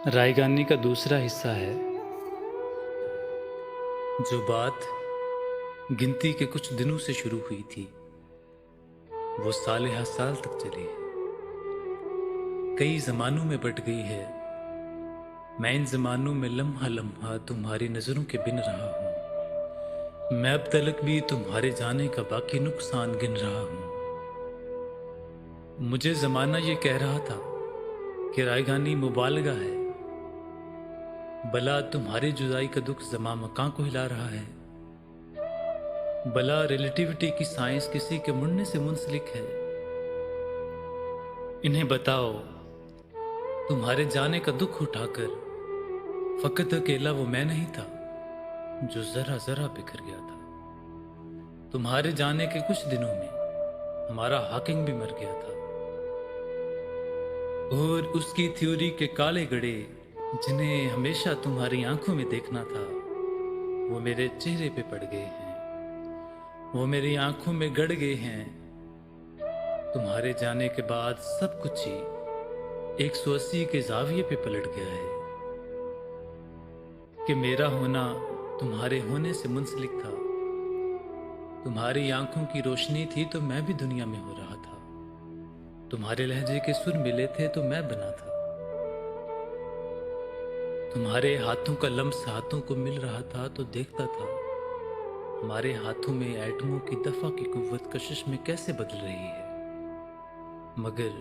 रायगानी का दूसरा हिस्सा है। जो बात गिनती के कुछ दिनों से शुरू हुई थी वो साले हर साल तक चली है, कई जमानों में बट गई है। मैं इन जमानों में लम्हा लम्हा तुम्हारी नजरों के बिन रहा हूँ। मैं अब तलक भी तुम्हारे जाने का बाकी नुकसान गिन रहा हूँ। मुझे जमाना ये कह रहा था कि रायगानी मुबालगा है, भला तुम्हारी जुदाई का दुख जमा मकां को हिला रहा है। भला रिलेटिविटी की साइंस किसी के मुड़ने से मुंसलिक है। इन्हें बताओ, तुम्हारे जाने का दुख उठाकर फकत अकेला वो मैं नहीं था जो जरा जरा बिखर गया था। तुम्हारे जाने के कुछ दिनों में हमारा हाकिंग भी मर गया था, और उसकी थ्योरी के काले गड़े जिन्हें हमेशा तुम्हारी आंखों में देखना था वो मेरे चेहरे पे पड़ गए हैं, वो मेरी आंखों में गड़ गए हैं। तुम्हारे जाने के बाद सब कुछ ही 180 के जाविये पे पलट गया है कि मेरा होना तुम्हारे होने से मुंसलिक था। तुम्हारी आंखों की रोशनी थी तो मैं भी दुनिया में हो रहा था। तुम्हारे लहजे के सुर मिले थे तो मैं बना था। तुम्हारे हाथों का लम्स हाथों को मिल रहा था तो देखता था हमारे हाथों में एटमों की दफा की कुव्वत कशिश में कैसे बदल रही है। मगर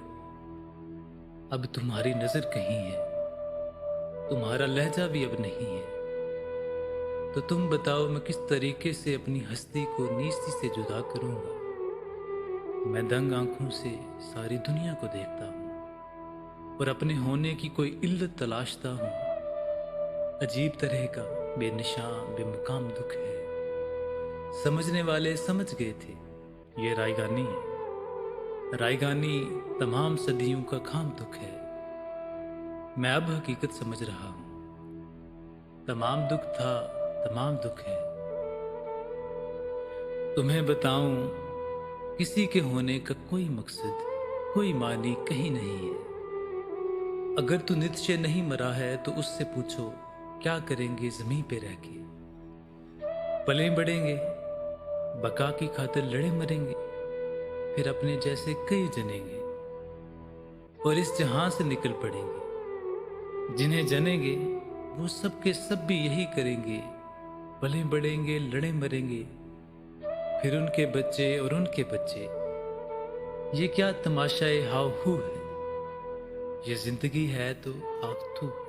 अब तुम्हारी नजर कहीं है, तुम्हारा लहजा भी अब नहीं है। तो तुम बताओ मैं किस तरीके से अपनी हस्ती को नीस्ती से जुदा करूंगा। मैं दंग आंखों से सारी दुनिया को देखता हूं और अपने होने की कोई इल्लत तलाशता हूं। अजीब तरह का बेनिशान बेमुकाम दुख है। समझने वाले समझ गए थे ये रायगानी है। रायगानी तमाम सदियों का खाम दुख है। मैं अब हकीकत समझ रहा हूं, तमाम दुख था, तमाम दुख है। तुम्हें बताऊं, किसी के होने का कोई मकसद कोई मानी कहीं नहीं है। अगर तू नित्य नहीं मरा है तो उससे पूछो क्या करेंगे जमीन पे रह के। पले बढ़ेंगे, बका की खातिर लड़े मरेंगे, फिर अपने जैसे कई जनेंगे और इस जहां से निकल पड़ेंगे। जिन्हें जनेंगे वो सब के सब भी यही करेंगे, पले बढ़ेंगे लड़े मरेंगे, फिर उनके बच्चे और उनके बच्चे। ये क्या तमाशाए हाउ हू है, ये जिंदगी है तो आग तू है।